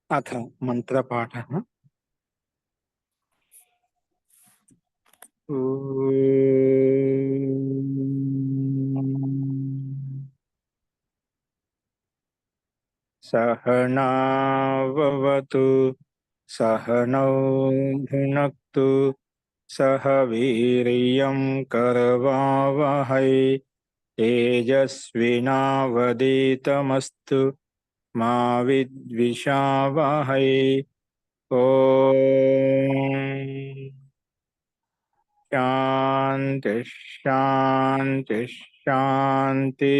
अथ मन्त्रपाठः। सहनाववतु सहनौ भुनक्तु सह वीर्यं करवावहै तेजस्विनावधीतमस्तु मा विद्विषावहै। ॐ शांति शांति शांति।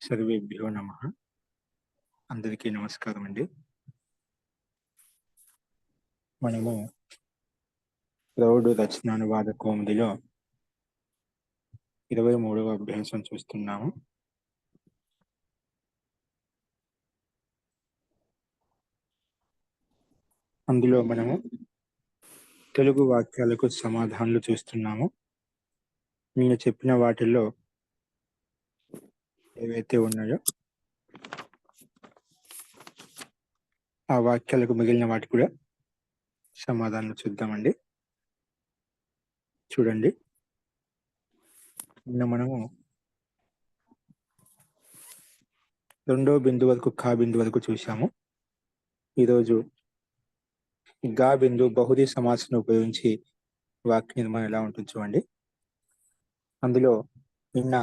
सर्वेभ्यो नमः। అందరికీ నమస్కారం అండి. మనము ప్రౌఢ రచనానువాద కౌముదిలో 23వ అభ్యాసం చూస్తున్నాము. అందులో మనము తెలుగు వాక్యాలకు సమాధానాలు చూస్తున్నాము. నేను చెప్పిన వాటిల్లో ఏవైతే ఉన్నాయో ఆ వాక్యాలకు మిగిలిన వాటి కూడా సమాధానాలు చూద్దామండి. చూడండి, నిన్న మనము 2వ బిందు వరకు కా బిందు వరకు చూసాము. ఈరోజు గా బిందు బహుళ సమాసాన్ని ఉపయోగించి వాక్య నిర్మాణం ఎలా ఉంటుంది చూడండి. అందులో నిన్న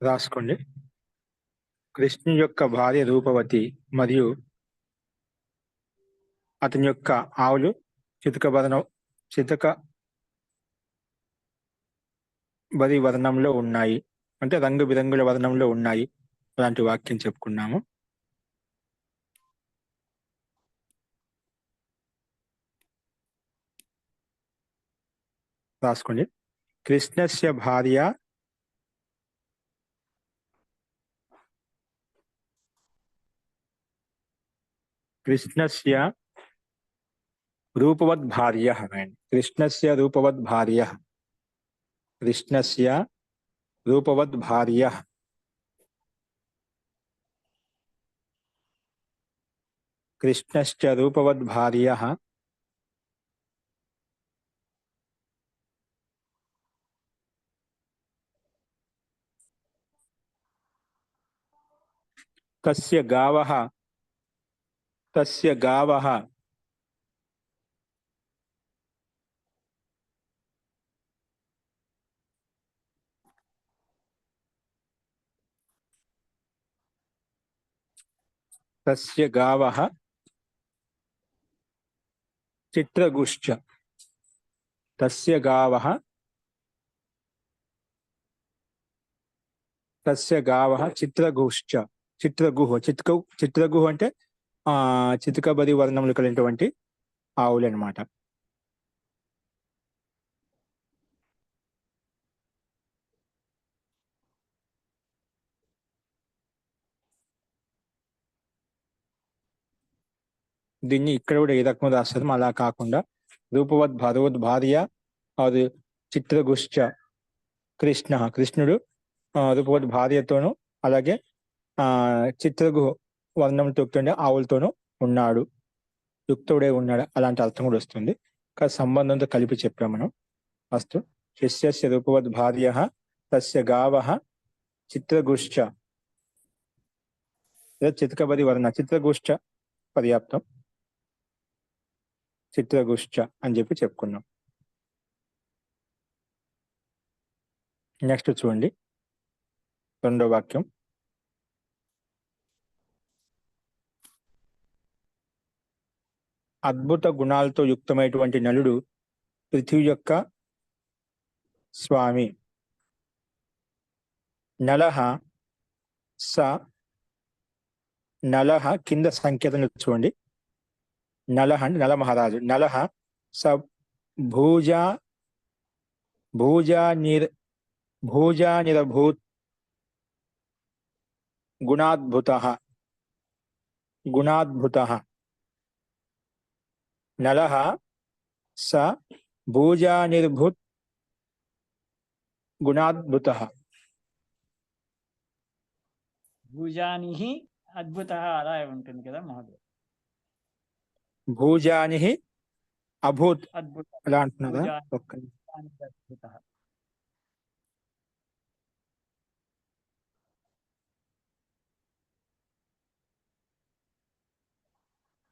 రాసుకోండి. కృష్ణు యొక్క భార్య రూపవతి మరియు అతని యొక్క ఆవులు చితకబరి వర్ణంలో ఉన్నాయి, అంటే రంగు బిరంగుల వర్ణంలో ఉన్నాయి. అలాంటి వాక్యం చెప్పుకున్నాము. రాసుకోండి. కృష్ణస్య భార్య కృష్ణస్య రూపవద్ భార్య. కృష్ణస్య రూపవద్ భార్య. కృష్ణస్య రూపవద్ భార్య. కృష్ణశ్చ రూపవద్ భార్య. తస్య గావః తస్య గావః తస్య గావః చిత్రగుశ్చ. తస్య గావః తస్య గావః చిత్రగుశ్చ. చిత్రగుహ అంటే చితకబరి వర్ణములు కలిగినటువంటి ఆవులు అన్నమాట. దీన్ని ఇక్కడ కూడా ఏ రకంగా రాస్తారు, అలా కాకుండా రూపవద్ భార్య అది చిత్రగుశ్చ. కృష్ణుడు రూపవద్ భార్యతోనూ అలాగే చిత్రగు వర్ణంతో ఆవులతోనూ ఉన్నాడు, యుక్తుడే ఉన్నాడు, అలాంటి అర్థం కూడా వస్తుంది. కానీ సంబంధంతో కలిపి చెప్పాం మనం. అస్తు శిష్యస్య రూపవద్ భార్య తస్య గావః చిత్రగుశ్చ. చితకబరి వర్ణ చిత్రగుశ్చ పర్యాప్తం, చిత్రగుశ్చ అని చెప్పి చెప్పుకున్నాం. నెక్స్ట్ చూడండి, 2వ వాక్యం. అద్భుత గుణాలతో యుక్తమైనటువంటి నలుడు పృథ్వీ యొక్క స్వామి. నలహ స నలహ కింద సంకేతం చూడండి. నలహ అంటే నల మహారాజు. నలహ స భూజా నిరభూత్ గుణాద్భుత. గుణాద్భుతః. నలః స భూజానిర్భూత్ గుణాద్భుతః. భూజానిహి అద్భుతః అలా ఉంటుంది కదా మహోదయ. భూజానిహి అభూత్ అద్భుత అలా అంటున్నారా? ఒక్క అద్భుతః.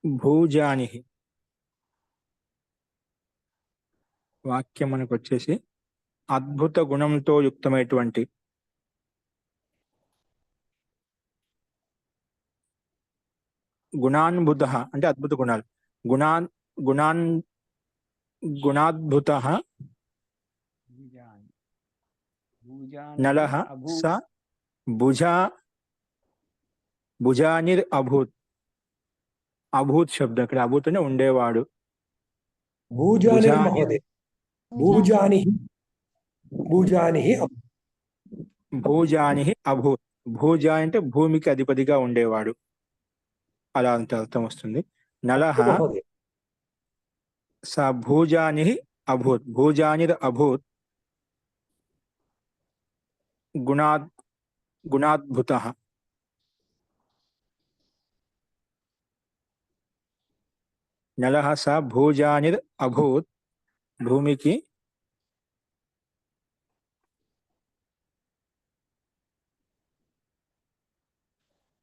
భూజానిహి వాక్యం మనకు వచ్చేసి అద్భుత గుణంతో యుక్తమైనటువంటి గుణాన్భుత అంటే అద్భుత గుణాలు. గుణాన్ గుణాన్ గుణాద్భుత భూజాని భూజానిహి నలః అభూత్. స భుజా భుజానిర్ అభూత్. అభూత్ శబ్దం ఇక్కడ అభూత్ అంటే ఉండేవాడు. భూజానిర్ భుజాని మహోదయ. భూజానిహి భూజానిహి భూజానిహి అభూత్. భూజా అంటే భూమికి అధిపతిగా ఉండేవాడు అలా అంత అర్థం వస్తుంది. నలః మహోదయ. స భూజానిహి అభూత్. భూజానిర్ అభూత్ గుణాద్భుతః. నలః స భూజానిర్ అభూత్ భూమికి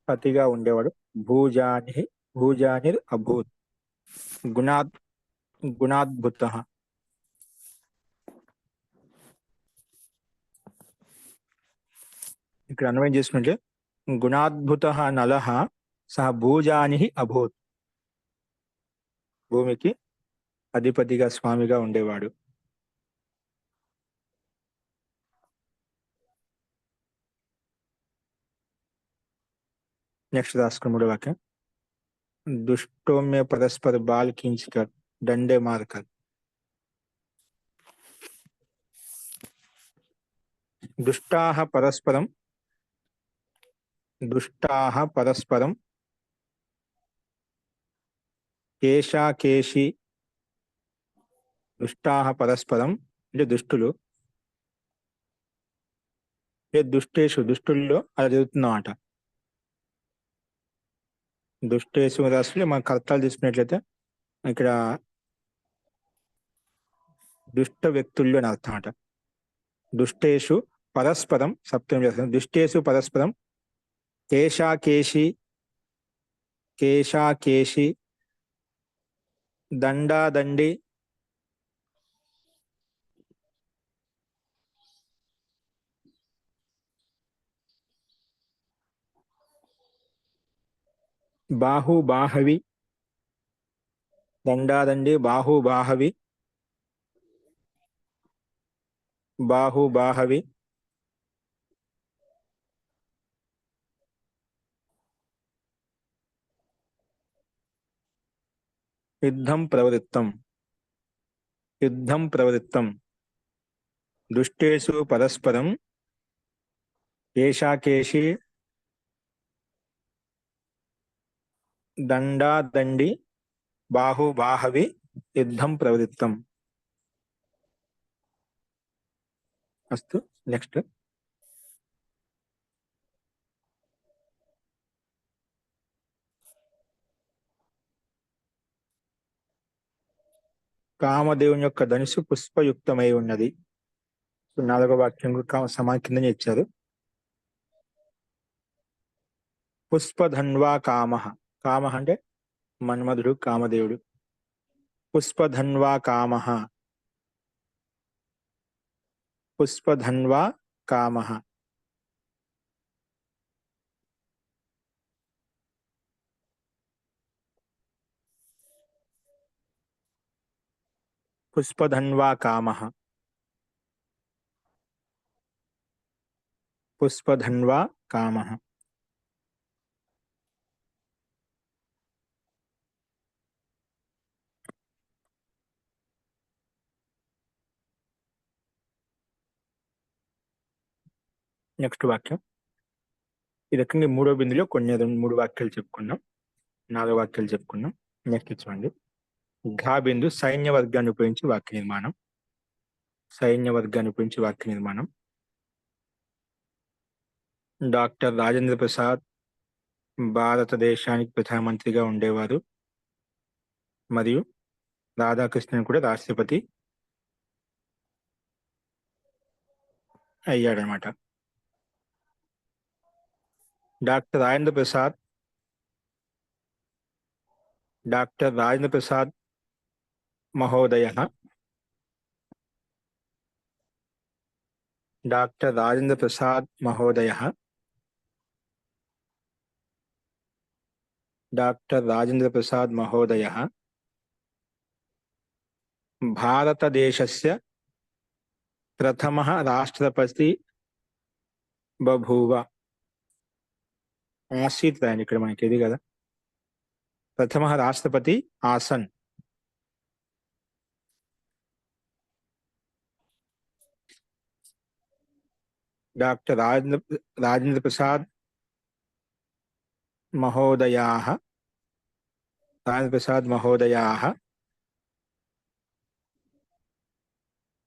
పతిగా ఉండేవాడు. భూజానిర్ అభూత్ గుణాద్భుతః. ఇక్కడ అన్వయం చేసుకుంటే గుణాద్భుతః నలః సహ భూజానిహి అభూత్. భూమికి అధిపతిగా స్వామిగా ఉండేవాడు. నెక్స్ట్ రాసుకున్న మూడో వాక్యం. दुष्टों में परस्पर बाल खींचकर डंडे मारकर. दुष्टाः परस्परं केशा केशी. दुष्टाः परस्पరం అంటే దుష్టులు. దుష్టేషు దుష్టుల్లో అలా జరుగుతుందన్నమాట. దుష్టేషు రాసులు మన కర్తలు తీసుకున్నట్లయితే ఇక్కడ దుష్ట వ్యక్తుల్లో అని అర్థం అంట. దుష్టేషు పరస్పరం సప్తమి చేస్తాం. దుష్టేషు పరస్పరం కేశా కేశి దండాదండి బాహుబాహవి. దండాదండి బాహుబాహవి యుద్ధం ప్రవృత్తం. దుష్టేషు పరస్పరం కేశాకేశి దండాదండి బాహుబాహవి యుద్ధం ప్రవృత్తం. అస్తు. నెక్స్ట్. కామదేవుని యొక్క ధనుసు పుష్పయుక్తమై ఉన్నది. నాలుగో వాక్యం సమా కిందనే ఇచ్చారు. పుష్పధన్వా కామః. కామః అంటే మన్మధుడు కామదేవుడు. పుష్పధన్వా కామః. పుష్పధన్వా కామః. పుష్పధన్వా కామః. పుష్పధన్వా కామః. నెక్స్ట్ వాక్యం. ఈ రకంగా మూడో బిందులో మూడు వాక్యాలు చెప్పుకున్నాం. 4 వాక్యాలు చెప్పుకున్నాం. నెక్స్ట్ చూడండి. ఘా బిందు సైన్య వర్గాన్ని ఉపయోగించి వాక్య నిర్మాణం. సైన్య వర్గాన్ని ఉపయోగించి వాక్య నిర్మాణం. డాక్టర్ రాజేంద్ర ప్రసాద్ భారతదేశానికి ప్రధానమంత్రిగా ఉండేవారు మరియు రాధాకృష్ణన్ కూడా రాష్ట్రపతి అయ్యాడనమాట. డాక్టర్ రాజేంద్ర ప్రసాద్ మహోదయ భారతదేశస్య ప్రథమః రాష్ట్రపతి బభూవ. ఆసీత్ రాయండి ఇక్కడ మనకి, ఇది కదా ప్రథమః రాష్ట్రపతి ఆసన్. డాక్టర్ రాజేంద్ర ప్రసాద్ మహోదయాః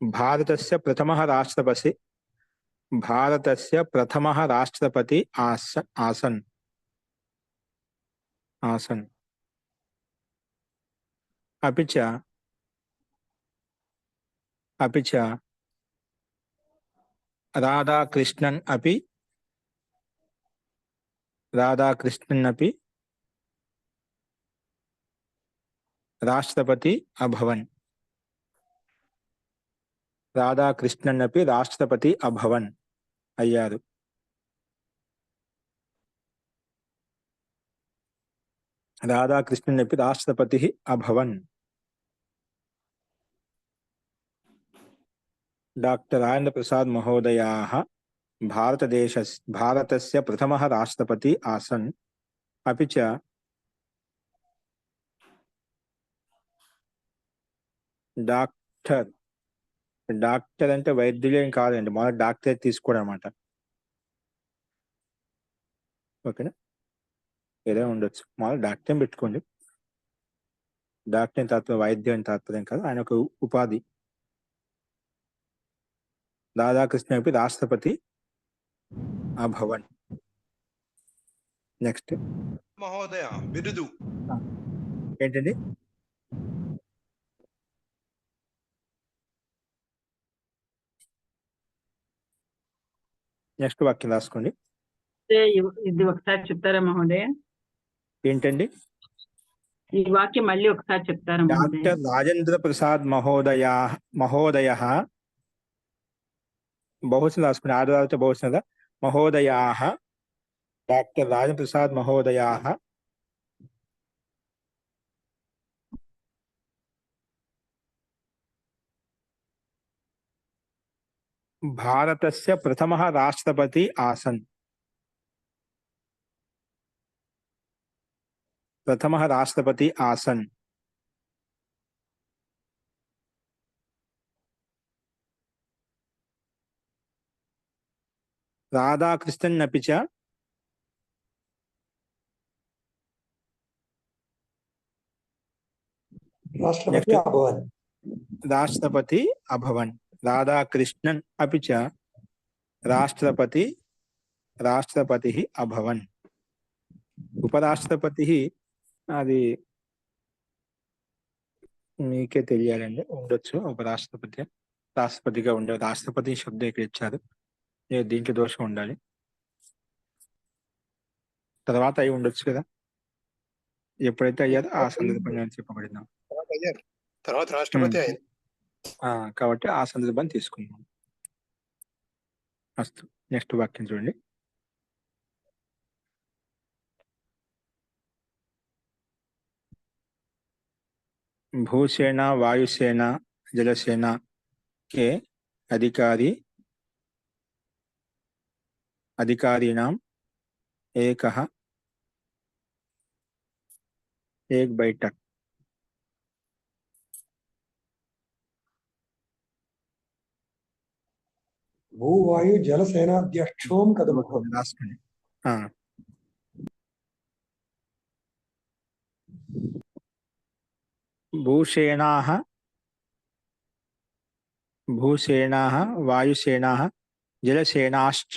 భారతస్య ప్రథమః రాష్ట్రపతి ఆసన్. अपि च राधाकृष्णन् अपि राष्ट्रपति अभवन्. అయ్యారు. రాధాకృష్ణన్ अपि రాష్ట్రపతి అభవన్. డాక్టర్ రాజేంద్ర ప్రసాద్ మహోదయాః భారతస్య ప్రథమః రాష్ట్రపతి ఆసన్. अपि च డాక్టర్ అంటే వైద్యులు ఏం కాదండి, మొదటి డాక్టర్ తీసుకోవడం అనమాట. ఓకేనా, ఏదో ఉండొచ్చు, మొదటి డాక్టర్ పెట్టుకోండి. డాక్టర్ అని తాత్పర్యం వైద్యం అని తాత్పర్యం కాదు, ఆయన ఒక ఉపాధి. రాధాకృష్ణ రాష్ట్రపతి అభవన్. నెక్స్ట్ మహోదయ బిరుదు ఏంటండి? నెక్స్ట్ వాక్యం రాసుకోండి. ఇది ఒకసారి చెప్తారా మహోదయ? ఏంటండి? ఈ వాక్యం మళ్ళీ ఒకసారి చెప్తారా మహోదయ? డాక్టర్ రాజేంద్ర ప్రసాద్ మహోదయ బహుశా రాసుకోండి, ఆధారిత బహుశా మహోదయాః. డాక్టర్ రాజేంద్ర ప్రసాద్ మహోదయాః భారతస్య ప్రథమః రాష్ట్రపతి ఆసన్. రాధాకృష్ణన్ अपि च రాష్ట్రపతి అభవన్. రాధాకృష్ణన్ अपि च రాష్ట్రపతి అభవన్. ఉపరాష్ట్రపతి అది మీకే తెలియాలండి, ఉండొచ్చు. రాష్ట్రపతిగా ఉండే రాష్ట్రపతి శబ్దం ఇక్కడ ఇచ్చారు, దీంట్లో దోషం ఉండాలి. తర్వాత అయి ఉండొచ్చు కదా, ఎప్పుడైతే అయ్యారో ఆ సందర్భంగా చెప్పబడింది. తర్వాత రాష్ట్రపతి అయింది కాబట్టి ఆ సందర్భాన్ని తీసుకున్నాం. అస్తు. నెక్స్ట్ వాక్యం చూడండి. భూసేన వాయుసేన జలసేన के अधिकारिणाम एक बैठक. भूवायु जलसेनाध्यक्षों कदम राष्ट्रपति భూసేనాः భూసేనాः వాయుసేనాः జలసేనాశ్చ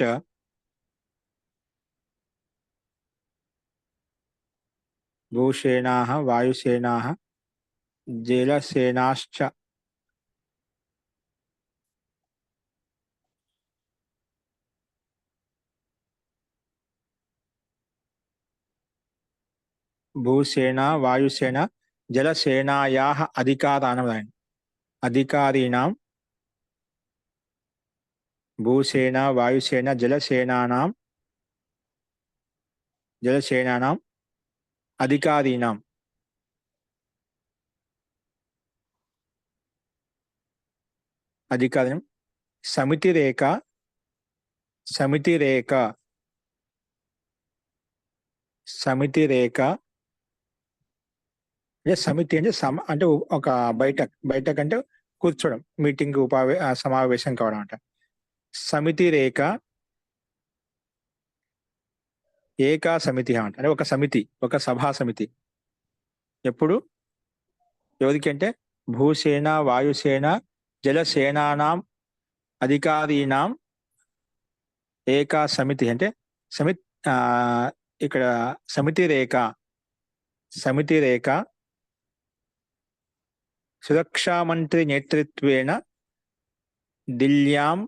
భూసేనాः వాయుసేనాः జలసేనాశ్చ భూసేన వాయుసేన జలసేనాయాः అధికారీణాం భూసేన వాయుసేన జలసేనానాం అధికారీణాం సమితిరేఖ అంటే సమితి అంటే అంటే ఒక బయట కంటే కూర్చోవడం, మీటింగ్ సమావేశం కావడం అంట. సమితి రేఖ ఏకా సమితి అంట, అంటే ఒక సభా సమితి. ఎప్పుడు ఎవరికి అంటే భూసేన వాయుసేన జలసేనానాం అధికారీణాం ఏకా సమితి అంటే ఇక్కడ సమితి రేఖ సురక్షా మంత్రి నేతృత్వేన ఢిల్లీయాం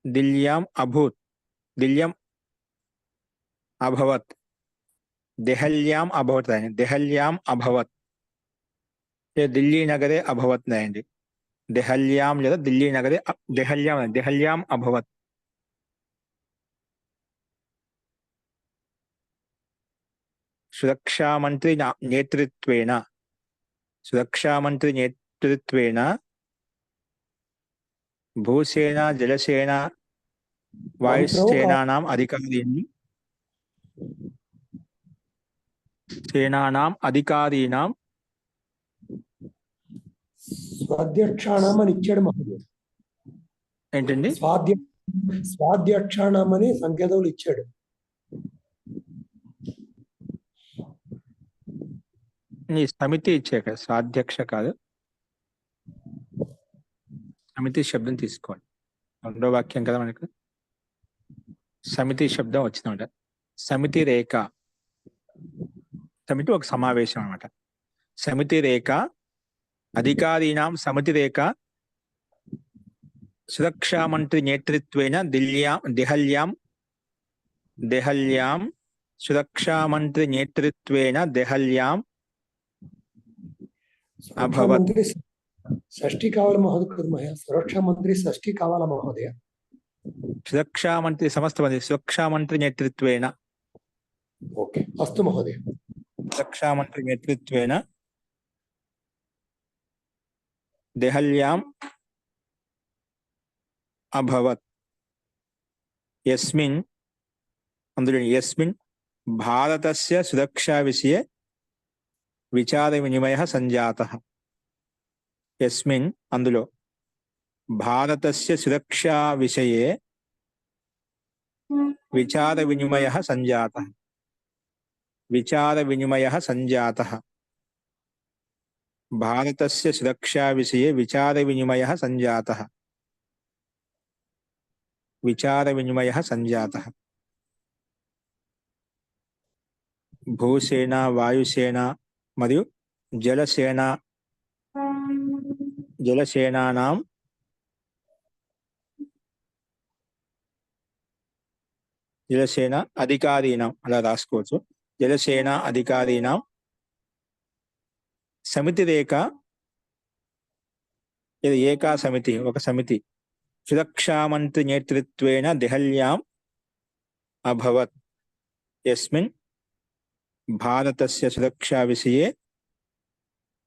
దెహల్యాం అభవత్ ఢిల్లీ నగరే అభవత్ అయింది. దెహల్యాం లేదా ఢిల్లీ నగరే దెహల్యాం అభవత్. సురక్షా మంత్రి నేతృత్వేన భూసేన జలసేన వాయుసేనానాం అధికారీణాం స్వాధ్యక్షాణం అని ఇచ్చాడు మహోదయ. ఏంటండి? స్వాధ్యక్షాణం అని సంకేతములు ఇచ్చాడు. నీ సమితి ఇచ్చాక స్వాధ్యక్ష కాదు, సమితి శబ్దం తీసుకోండి. రెండో వాక్యం కదా మనకు సమితి శబ్దం వచ్చిందన్నమాట. సమితి రేఖ, సమితి ఒక సమావేశం అన్నమాట. సమితి రేఖ అధికారీణాం సమితి రేఖ సురక్షా మంత్రి నేతృత్వేన దెహల్యాం సురక్షా మంత్రి నేతృత్వేన దెహల్యాం అభవత్. షష్ఠి కావాల మహోదయ. సురక్షా మంత్రి షష్ఠి కావాల మహోదయ. సురక్షా మంత్రి సమస్త మంత్రి సురక్షా మంత్రి నేతృత్వేన. ఓకే, అస్తు మహోదయ. సురక్షా మంత్రి నేతృత్వేన దెహల్యాం అభవత్. యస్మిన్ భారతస్య సురక్షా విషయే విచార వినిమయః సంజాతః. యస్మిన్ అందులో భారతస్య సురక్షా విషయే విచార వినిమయః సంజాతః. భారతస్య సురక్షా విషయే విచార వినిమయః సంజాతః. భూసేన వాయుసేన మరియు జలసేనానాం జలసేన అధికారీణం అలా రాసుకోవచ్చు. జలసేన అధికారీణం సమితి రేఖ, ఇది ఏకా సమితి, ఒక సమితి. సురక్షా మంత్రి నేతృత్వేన దెహల్యాం అభవత్. యస్మిన్ భారతస్య సురక్షా విషయే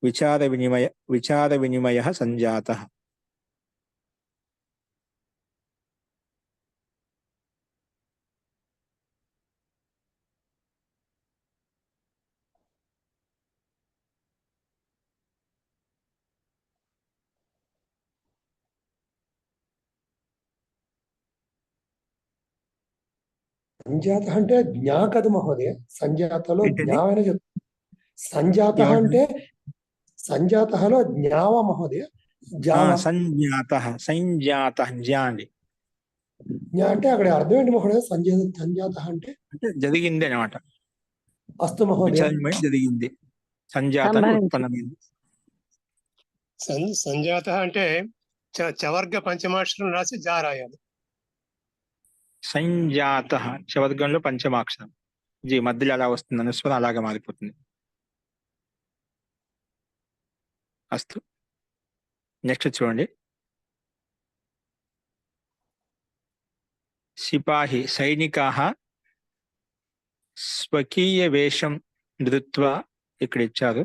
విచార వినిమయః సంజాతః. సంజాత అంటే జ్ఞా కదా మహోదయ, సంజాతలో ఏంటండి? జ్ఞావైన చెప్తుంది. సంజాత ఏమంటుంది? అంటే సంజాతలో జ్ఞావ మహోదయ, జావ. సంజాత సంజాత జ్ఞా అండి, జ్ఞా అంటే అక్కడ అర్థం ఏంటి మహోదయ? సంజాత అంటే అంటే జరిగింది అనమాట. అస్తు మహోదయ. జరిగింది, సంజాత ఉత్పన్నమైంది. సంజాత అంటే చవర్గ పంచమాక్షరం రాసి జా రాయాలి. సంజాత చవర్గంలో పంచమాక్షరం, జీ మధ్యలో అలా వస్తుంది, అనుస్వరం అలాగే మారిపోతుంది. అస్తు. నెక్స్ట్ చూడండి, సిపాహి సైనికాః స్వకీయ వేషం ధృత్వా, ఇక్కడ ఇచ్చారు,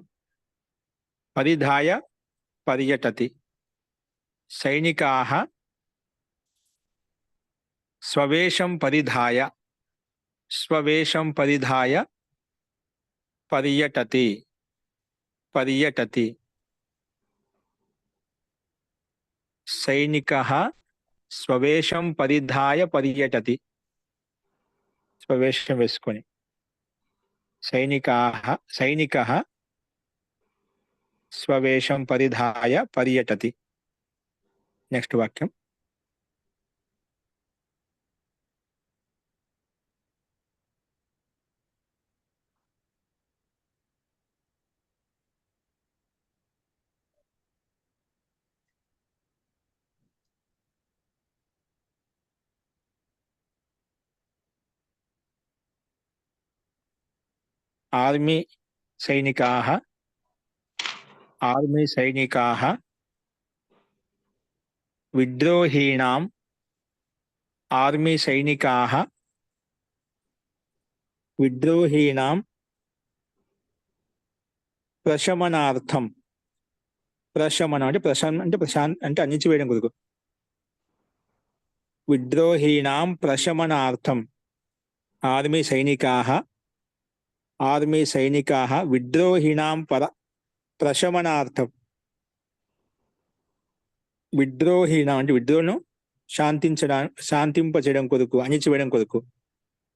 పరిధాయ పర్యటతి. సైనికాః స్వవేషం పరిధాయ పర్యటతి పర్యటతి. సైనికః స్వవేషం పరిధాయ పర్యటతి, స్వవేషం వేసుకొని. సైనికః స్వవేషం పరిధాయ పర్యటతి. నెక్స్ట్ వాక్యం, ఆర్మీ సైనికాః విద్రోహీణాం ప్రశమనార్థం. ప్రశమనం అంటే అంటే అణిచివేయడం కొరకు. విద్రోహీణాం ప్రశమనార్థం ఆర్మీ సైనికాః విద్రోహీణాం ప్రశమనార్థం. విద్రోహీణం అంటే విద్రోహం శాంతింపచేయడం కొరకు, అణిచివేయడం కొరకు.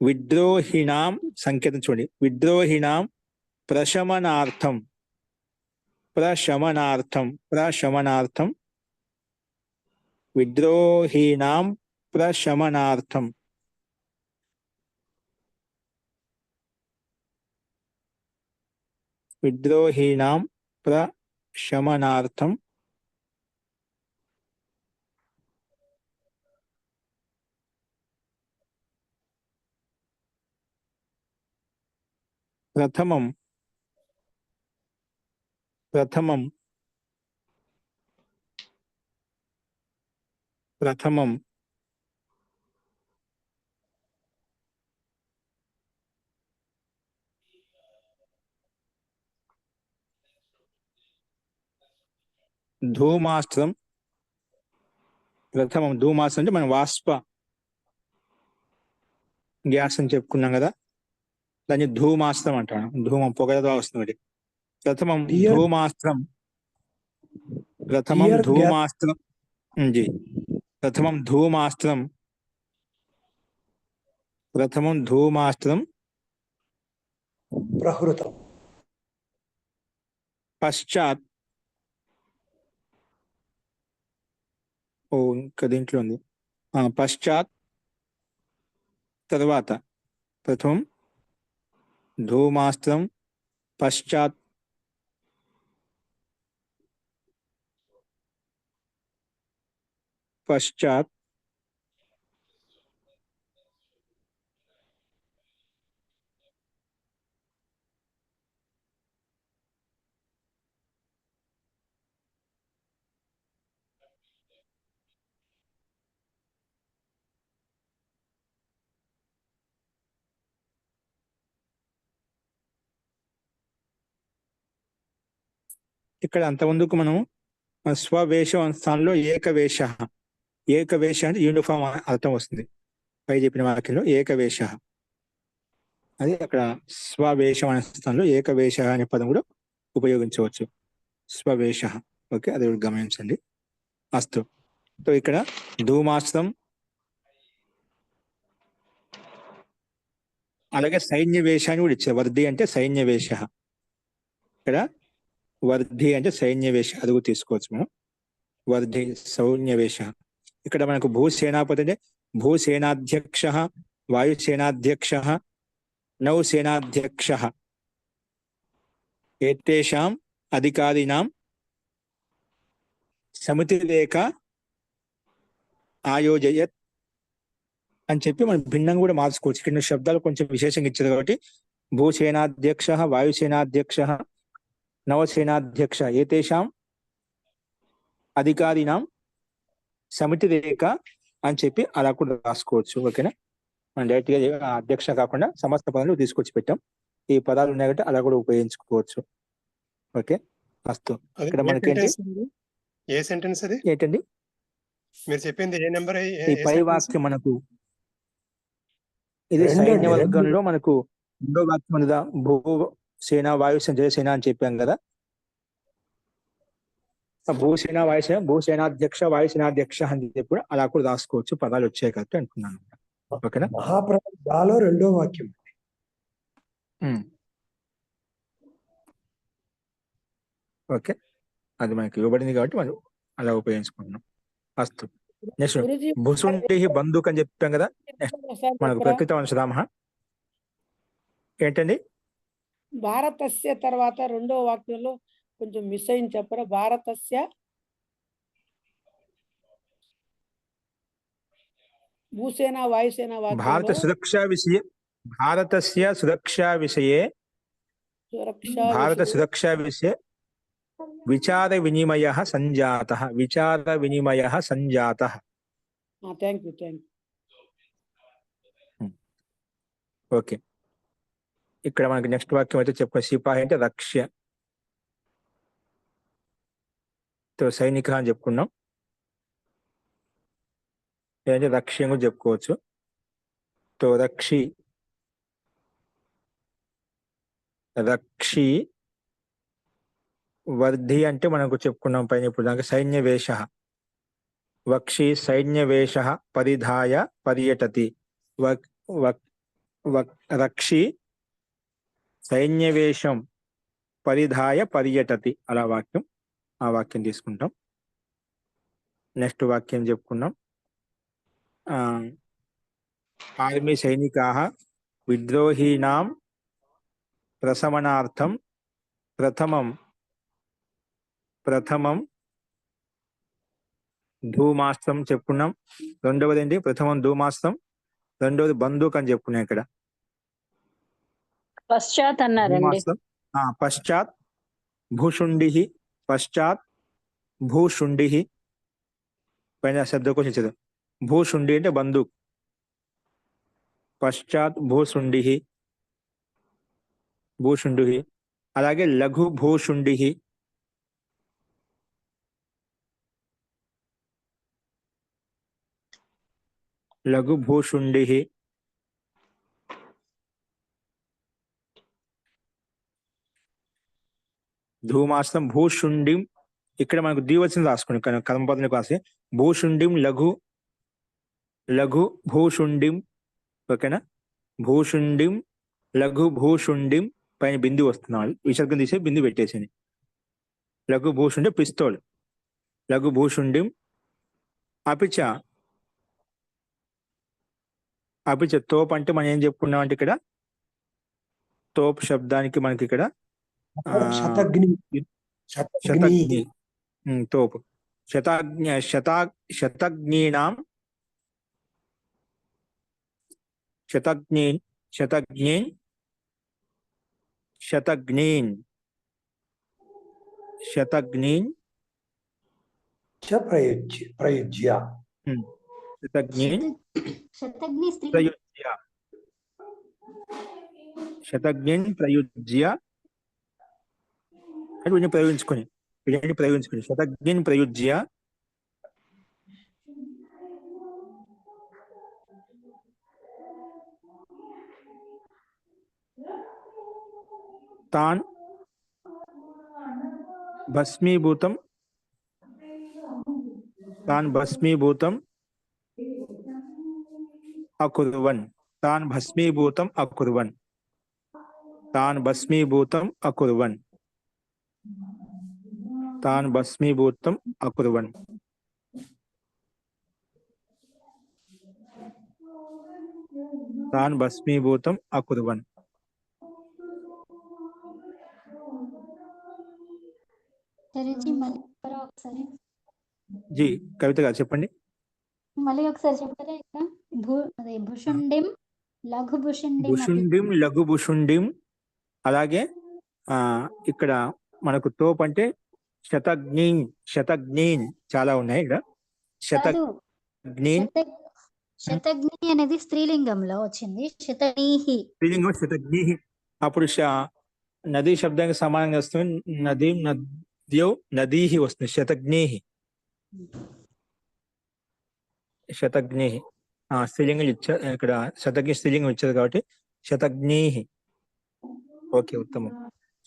విద్రోహీణాం సంకేతం చూడండి, విద్రోహీణాం ప్రశమనార్థం విద్రోహీణాం ప్రశమనార్థం. విద్రోహీణాం ప్రశమనార్థం ప్రథమం ధూమాస్త్రం. ధూమాస్త్రం అంటే మనం వాష్ప గ్యాస్ అని చెప్పుకున్నాం కదా, దాన్ని ధూమాస్త్రం అంటాను. ధూమం పొగగా వస్తుంది. ప్రథమం Tear- ధూమాస్త్రం జీ ప్రథమం ధూమాస్త్రం ప్రహృతం. పశ్చాత్. ఇంకా దీంట్లో ఉంది, పశ్చాత్ తర్వాత. ప్రథమం ధూమాస్త్రం పశ్చాత్ ఇక్కడ అంతమందుకు మనం స్వవేషం స్థానంలో ఏకవేష అంటే యూనిఫామ్ అర్థం వస్తుంది. పై చెప్పిన వాక్యంలో ఏకవేష, అది అక్కడ స్వవేషం అనే స్థానంలో ఏకవేష అనే పదం కూడా ఉపయోగించవచ్చు. స్వవేష. ఓకే, అది కూడా గమనించండి. అస్తు. సో ఇక్కడ ధూమాస్త్రం అలాగే సైన్యవేష అని కూడా ఇచ్చారు. వర్ధి అంటే సైన్యవేష. ఇక్కడ వర్ధి అంటే సైన్యవేష, అది కూడా తీసుకోవచ్చు మనం. వర్ధి సైన్యవేష. ఇక్కడ మనకు భూసేనాపతి అంటే భూసేనాధ్యక్ష, వాయుసేనాధ్యక్ష, నౌసేనాధ్యక్ష ఏతేషాం అధికారిణాం సమితి రేఖ ఆయోజయత్ అని చెప్పి మనం భిన్నంగా కూడా మార్చుకోవచ్చు. ఇక్కడ శబ్దాలు కొంచెం విశేషంగా ఇచ్చారు కాబట్టి భూసేనాధ్యక్ష, వాయుసేనాధ్యక్ష, నవసేనాధ్యక్ష ఏతేషాం అధికారిణాం సమితి రేఖ అని చెప్పి అలా కూడా రాసుకోవచ్చు. ఓకేనా? మనం డైరెక్ట్ గా అధ్యక్ష కాకుండా సమస్త పదాలు తీసుకొచ్చి పెట్టాం. ఈ పదాలు ఉన్నాయి కాబట్టి అలా కూడా ఉపయోగించుకోవచ్చు. ఓకే, అస్తు. అది ఇక్కడ ఏ మనకి sentence అది? ఏ సెంటెన్స్ అది ఏంటండి మీరు చెప్పింది? ఏ నెంబర్? ఈ పై వాక్యం మనకు ఇది రెండండి, సైన్య రెండు. వర్గంలో మనకు రెండో వాక్యం ఉన్నదా? భూసేన, వాయుసేన, జలసేన అని చెప్పాం కదా. భూసేన, వాయుసేన, భూసేనాధ్యక్ష, వాయుసేనాధ్యక్ష అని చెప్పి అలా కూడా రాసుకోవచ్చు. పదాలు వచ్చాయి కాబట్టి అంటున్నాను. ఓకేనా? మహాప్రభాలో రెండో వాక్యం. ఓకే, అది మనకి ఇవ్వబడింది కాబట్టి మనం అలా ఉపయోగించుకుంటున్నాం. అస్తు. నెక్స్ట్ గురుజీ భుసుండి బంధుక్ అని చెప్పాం కదా. ఒకసారి మనకు చెప్పరా? ప్రకృత వంశరామ ఏంటండి? భారతస్య తర్వాత రెండో వాక్యంలో కొంచెం మిస్ అయింది, చెప్పరా? భారతస్య భూసేన వాయుసేన భారత వాక్యంలో సురక్షా విషయ భారతస్య సురక్షా విషయే సురక్షా భారత విషయం- సురక్షా విషయ విచార వినిమయ సంజాత. విచార వినిమయ సంజాత. Thank you. ఓకే, ఇక్కడ మనకి నెక్స్ట్ వాక్యం అయితే చెప్పుకున్న సిపాహి అంటే రక్ష్య, సైనిక అని చెప్పుకున్నాం. లేదంటే రక్ష్యం కూడా చెప్పుకోవచ్చు. రక్షి, రక్షి. వర్ధి అంటే మనకు చెప్పుకున్నాం పైన. ఇప్పుడు దానికి సైన్యవేష. వక్షి సైన్యవేష పరిధాయ పర్యటతి. రక్షి సైన్యవేషం పరిధాయ పర్యటతి. అలా వాక్యం, ఆ వాక్యం తీసుకుంటాం. నెక్స్ట్ వాక్యం చెప్పుకున్నాం. ఆర్మీ సైనికాః విద్రోహీణాం ప్రశమనార్థం ప్రథమం ధూమాస్త్రం చెప్పుకున్నాం. రెండవది ఏంటి? ప్రథమం ధూమాస్త్రం. రెండవది బందూక్ అని చెప్పుకున్నాం. ఇక్కడ పశ్చాత్ అన్నారండి. ధూమాస్త్రం. పశ్చాత్ భూషుండి. పశ్చాత్ భూషుండి. పైన శబ్దకోశం ఇచ్చారు. భూషుండి అంటే బందూక్. పశ్చాత్ భూషుండి. భూషుండి. అలాగే లఘు భూషుండి. లఘు భూషుండి. ధూమాస్త్రం భూషుండిం. ఇక్కడ మనకు ద్వివచనం రాసుకుని కర్మపదని రాసి భూషుండిం లఘు భూషుండిం. ఓకేనా? భూషుండిం లఘు భూషుండిం. పైన బిందు వస్తున్నాడు, విసర్గం తీసే బిందు పెట్టేసింది. లఘు భూషుండి పిస్తోల్. లఘు భూషుండిం. అపిచ తోప్ అంటే మనం ఏం చెప్పుకున్నాం అంటే ఇక్కడ తోప్ శబ్దానికి మనకి ఇక్కడ శతగ్ని. శతగ్ని. తోపు శతగ్నీనాం శతగ్నీన్ చ ప్రయుజ్య. శతగ్నిన్ ప్రయుజ్య అంటే వీటిని ప్రయోగించుకొని శతగ్నిన్ ప్రయుజ్య తాన్ భస్మీభూతం అకుర్వన్. తాన్ భస్మీభూతం అకుర్వన్. తాన్ భస్మీభూతం అకుర్వన్. తాన్ భస్మీభూతం అకుర్వన్. తాన్ భస్మీభూతం అకుర్వన్. సరేజీ మళ్ళీ చెప్పరా ఒకసారి? జీ కవిత గారు చెప్పండి. మళ్ళీ ఒకసారి చెప్తారా? ఇక్కడ అదే భుషుండిం లఘు భుషుండిం భుషుండిం లఘు భుషుండిం. అలాగే ఇక్కడ మనకు తోపు అంటే శతఘ్నీన్. శతఘ్నీన్ చాలా ఉన్నాయి ఇక్కడ. కాదు, శతఘ్నీన్ శతఘ్ని అనేది స్త్రీలింగంలో వచ్చింది. శతనీహి స్త్రీలింగం శతఘ్నీహి. అప్పుడు నదీ శబ్దానికి సమానంగా వస్తుంది. నదీం నద్యౌ నదీహి వస్తుంది. శతఘ్నీహి శతఘ్నీహి స్త్రీలింగం ఇచ్చారు ఇక్కడ. శతఘ్ని స్త్రీలింగం ఇచ్చారు కాబట్టి శతఘ్నీహి. ఓకే, ఉత్తమం.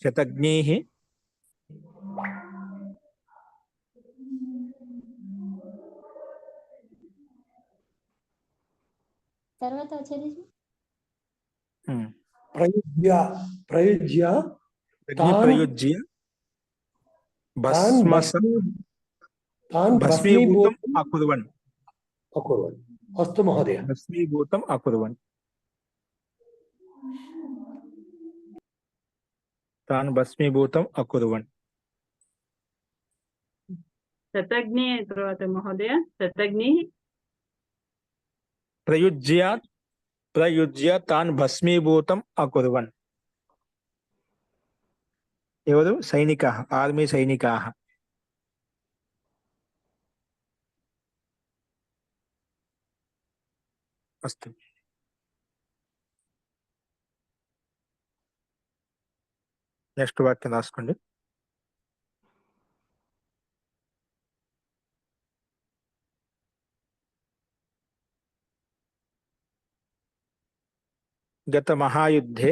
శతఘ్నీహి తర్వాత వచ్చేది ప్రయుజ్య ప్రయుజ్య ప్రయుజ్య తాన్ భస్మీభూతం అకుర్వన్. అకుర్వన్. అస్తు మహోదయ. భస్మీభూతం అకుర్వన్. తాన్ భస్మీభూతం అకుర్వన్. శతఘ్ని తర్వాత మహోదయ. శతఘ్ని ప్రయుజ్య తాన్ భస్మీభూతం అకుర్వన్. ఎవరు? సైనికాః, ఆర్మీ సైనికాః. అస్తు. నెక్స్ట్ వాక్యం రాసుకోండి. గత మహాయుద్ధే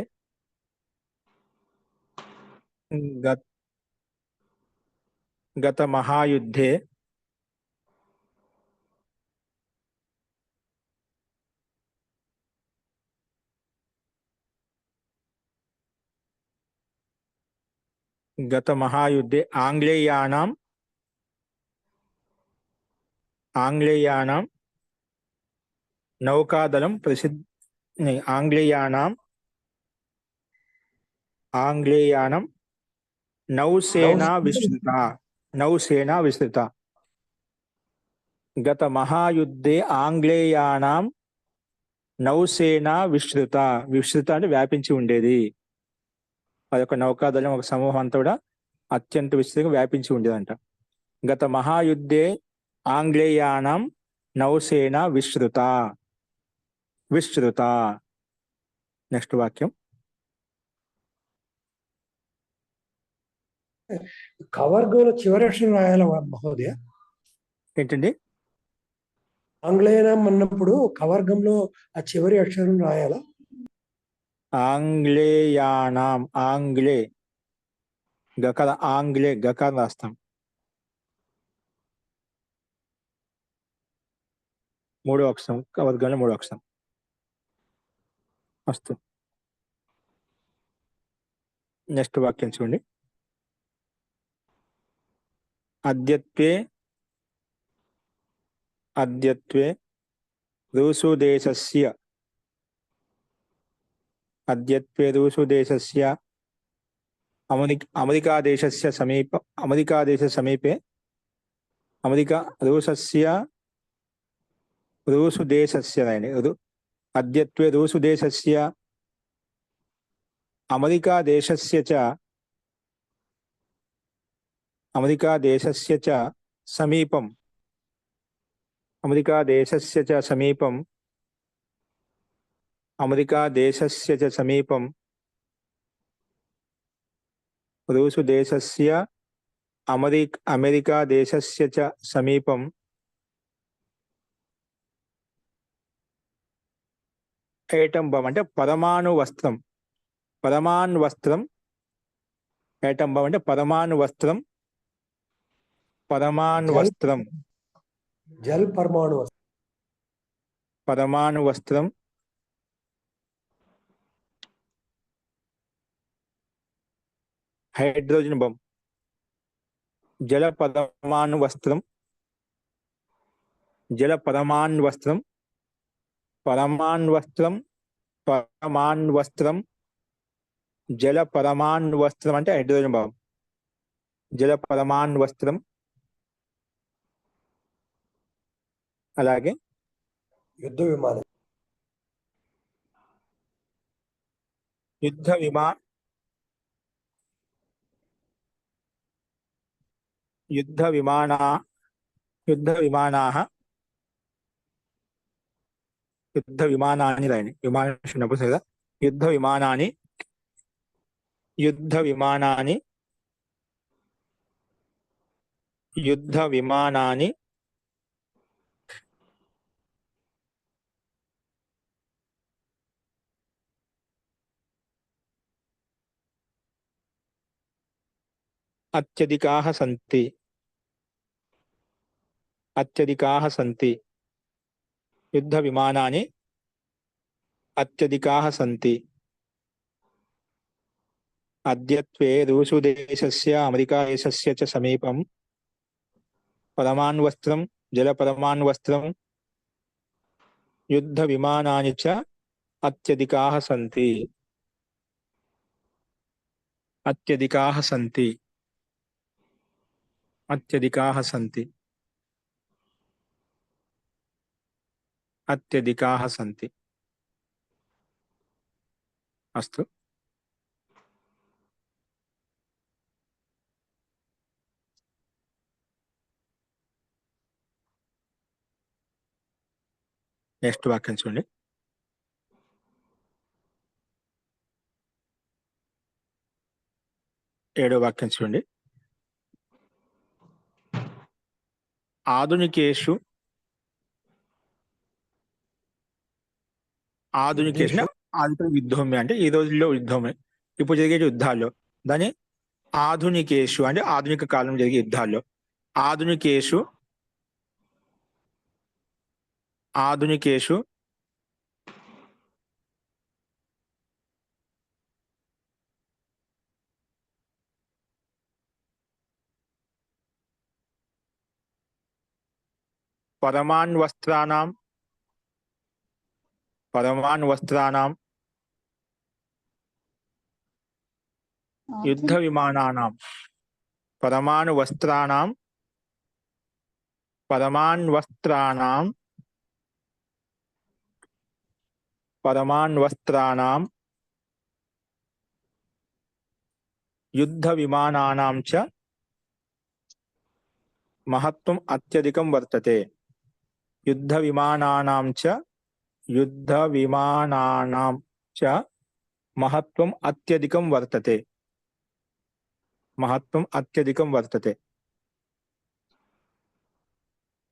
గత మహాయుద్ధే ఆంగ్లేయానాం నౌకాదళం ఆంగ్లేయానం నౌసేనా విస్తృత. గత మహాయుద్ధే ఆంగ్లేయానాం నౌసేనా విస్తృత. విస్తృత అంటే వ్యాపించి ఉండేది. అదొక నౌకాదళం, ఒక సమూహం అంతా కూడా అత్యంత విస్తృతంగా వ్యాపించి ఉండేదంట. గత మహాయుద్ధే ఆంగ్లేయానాం నౌసేనా విస్తృత. నెక్స్ట్ వాక్యం. కవర్గంలో చివరి అక్షరం రాయాల మహోదయ. ఏంటండి? ఆంగ్లేయం అన్నప్పుడు కవర్గంలో ఆ చివరి అక్షరం రాయాలా? ఆంగ్లేయానాం. గకారం రాస్తాం. మూడో అక్షరం, కవర్గంలో మూడో అక్షరం. అస్తు. నెక్స్ట్ వాక్యం చూడండి. అద్యత్వే రూసుదేశస్య అమెరికాదేశస్య సమీపే రూసుదేశస్య అద్యత్వే రూసుదేశస్య అమెరికాదేశస్య చ సమీపం రూసుదేశస్య అమెరికాదేశస్య చ సమీపం ఏటంబం అంటే పరమాణు వస్త్రం. ఏటంబం అంటే పరమాణు వస్త్రం. జల్ పరమాణు పరమాణు వస్త్రం హైడ్రోజన్ బాంబ్. జల పరమాణు వస్త్రం, జల పరమాణు వస్త్రం, పరమాణు వస్త్రం, పరమాణు వస్త్రం, జల పరమాణు వస్త్రం అంటే హైడ్రోజన్ బాంబ్. జల పరమాణు వస్త్రం, అలాగే యుద్ధ విమానం. యుద్ధ విమా యుద్ధ విమానా యుద్ధ విమానాః యుద్ధ విమానాన్ని రాయండి. విమానం చిన్నప్పుడు కదా. యుద్ధ విమానాన్ని, యుద్ధ విమానాన్ని, యుద్ధ విమానాన్ని అత్యధికాः సంతి, అత్యధికాः సంతి. యుద్ధ విమానాన్ని అత్యధికాः సంతి. అద్యత్వే రూసుదేశస్య అమెరికాదేశస్య చ సమీపం పరమాణువస్త్రం, జల పరమాణువస్త్రం, యుద్ధ విమానాని చ అత్యధికాः సంతి. అత్యధికాः సంతి. అత్యధికాः సంతి. అత్యధికాः సంతి. అస్తు. నెక్స్ట్ వాక్యం చూడండి. ఏడో వాక్యం చూడండి. ఆధునికేషు ఆధునికేషు ఆధునిక యుద్ధమే అంటే ఈ రోజుల్లో యుద్ధమే, ఇప్పుడు జరిగే యుద్ధాల్లో. దాని ఆధునికేషు అంటే ఆధునిక కాలం జరిగే యుద్ధాల్లో. ఆధునికేషు ఆధునికేషు పరమాణువస్త్రాణం, పరమాణువస్త్రాణం, యుద్ధ విమానానాం, పరమాణువస్త్రాణం, పరమాణువస్త్రాణం, పరమాణువస్త్రాణం, యుద్ధ విమానానాం చ మహత్వం అత్యధికం వర్తతే. యుద్ధ విమానానాం చ, యుద్ధ విమానానాం చ మహత్వం అత్యధికం వర్తతే. మహత్వం అత్యధికం వర్తతే.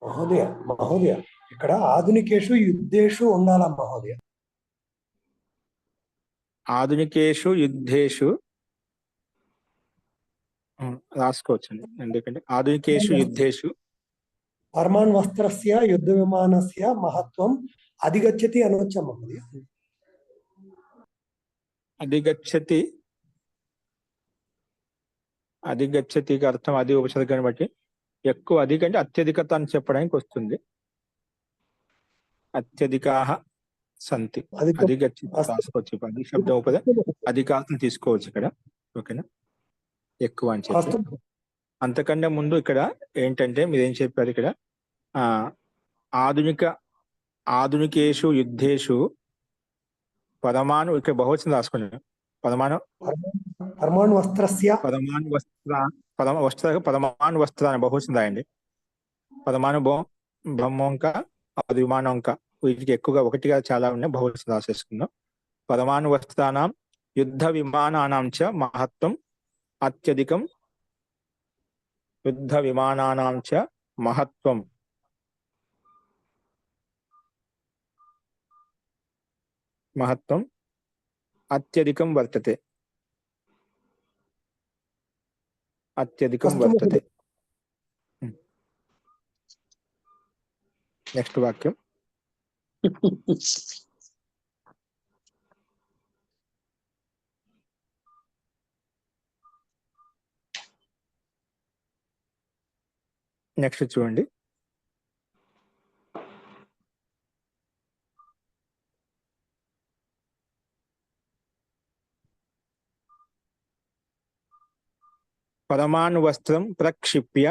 మహోదయ, మహోదయ, ఇక్కడ ఆధునికేషు యుద్ధేషు ఉండాలా మహోదయ? ఆధునికేషు యుద్ధేషు రాసుకోవచ్చండి. ఎందుకంటే ఆధునికేషు యుద్ధేషు పరమాణు వస్త్రస్య యుద్ధ విమానస్య మహత్వం అధిగచ్చతి అనొచ్చా మహోదయ? అధిగచ్చతి, అధిగచ్చతికి అర్థం అది ఉపసర్గాన్ని బట్టి ఎక్కువ. అధిక అంటే అత్యధికత అని చెప్పడానికి వస్తుంది. అత్యధికాః సంతి. అధిగచ్చతి రాసుకోవచ్చు. అధిక శబ్దం ఉపద అధికాసం తీసుకోవచ్చు ఇక్కడ. ఓకేనా, ఎక్కువ అని చెప్పి. అంతకంటే ముందు ఇక్కడ ఏంటంటే మీరు ఏం చెప్పారు ఇక్కడ, ఆధునికేషు యుద్ధేషు పరమాణు, ఇక్కడ బహువచనం రాసుకున్నాను. పరమాణు వస్త్రస్య, పరమాణు వస్త్రాన్ని బహువచనం రాయండి. పరమాణు బ్రహ్మోంక, అది విమానంక, వీటికి ఎక్కువగా ఒకటిగా చాలా ఉన్నాయి. బహువచనం రాసేసుకుందాం. పరమాణు వస్త్రానాం యుద్ధ విమానానాం చ మహత్వం అత్యధికం. యుద్ధ విమానానాం చ మహత్వం మహత్వం అత్యధికం వర్తతే. అత్యధికం వర్తతే. నెక్స్ట్ వాక్యం. నెక్స్ట్ చూడండి. పరమాణు వస్త్రం ప్రక్షిప్య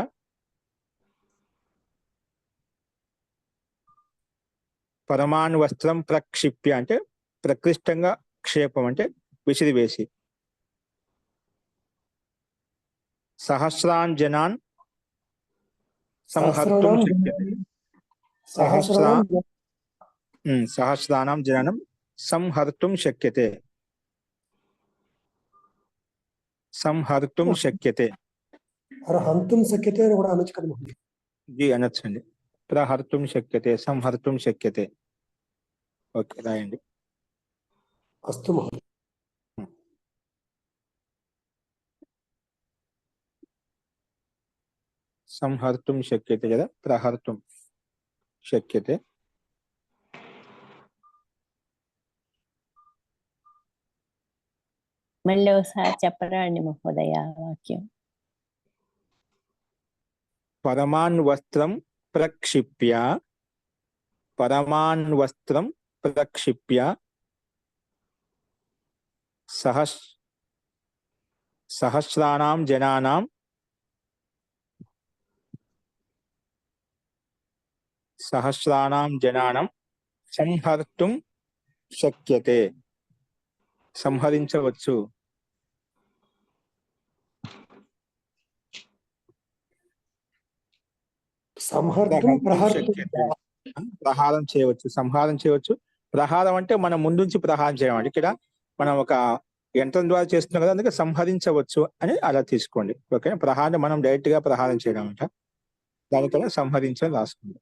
పరమాణు వస్త్రం ప్రక్షిప్య అంటే ప్రకృష్టంగా క్షేపం అంటే విసిరివేసి సహస్రాన్ జనాన్ సంహర్తుం శక్యతే. సహస్రానాం జనానం సంహర్తుం శక్యతే. సంహర్తుం శక్యతే. హంతుం శక్యతే అని కూడా అనొచ్చు కదా మహోదయ. జీ అనొచ్చండి. ప్రహర్తుం శక్యతే, సంహర్తుం శక్యతే. ఓకే, రాయండి. అస్తు మహోదయ. సంహర్తుం శక్యతే కదా, ప్రహర్తుం శక్యతే. మళ్ళీ ఒకసారి చెప్పరా అండి మహోదయ వాక్యం. పరమాన్ వస్త్రం ప్రక్షిప్య పరమాన్ వస్త్రం ప్రక్షిప్య సహస్రానాం జనానాం సంహర్తుం శక్యతే. సంహరించవచ్చు. సంహర్తుం ప్రహర్తుం ప్రహారం చేయవచ్చు, సంహారం చేయవచ్చు. ప్రహారం అంటే మనం ముందుంచి ప్రహారం చేయడం అంటే ఇక్కడ మనం ఒక యంత్రం ద్వారా చేస్తున్నాం కదా, అందుకే సంహరించవచ్చు అని అలా తీసుకోండి. ఓకే, ప్రహారం మనం డైరెక్ట్ గా ప్రహారం చేయడం అంట, దానికన్నా సంహరించడం రాసుకోండి.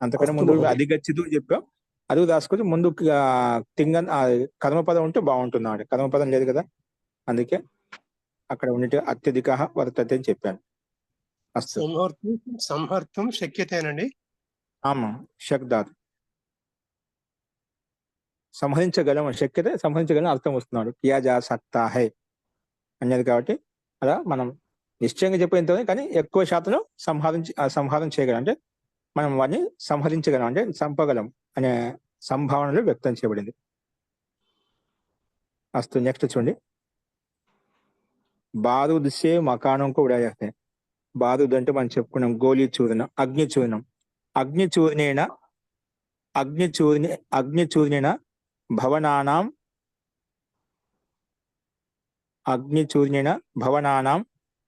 అంతకన్నా ముందు అధిగచ్చితు చెప్పాం, అది రాసుకోవచ్చు. ముందు కర్మపదం ఉంటే బాగుంటుంది అన్నమాట. కర్మపదం లేదు కదా, అందుకే అక్కడ ఉన్నట్టు అత్యధిక వర్తతే అని చెప్పాను. అస్తు. సంహర్తుం శక్యతేనండి. ఆమా శబ్దాత్ సంహరించగలం, శక్యత సంహరించగలం అర్థం వస్తున్నాడు. కియా జా సక్తా హై అనేది కాబట్టి అలా మనం నిశ్చయంగా చెప్పేంత, కానీ ఎక్కువ శాతంలో సంహారం చేయగలం అంటే మనం వాడిని సంహరించగలం అంటే చంపగలం అనే సంభావనలో వ్యక్తం చేయబడింది. అస్తు. నెక్స్ట్ చూడండి. బారూద్ సే మకానం కూడా చేస్తాయి. బారూద్ అంటే మనం చెప్పుకున్నాం గోళీ చూర్ణం, అగ్నిచూర్ణేన భవనానాం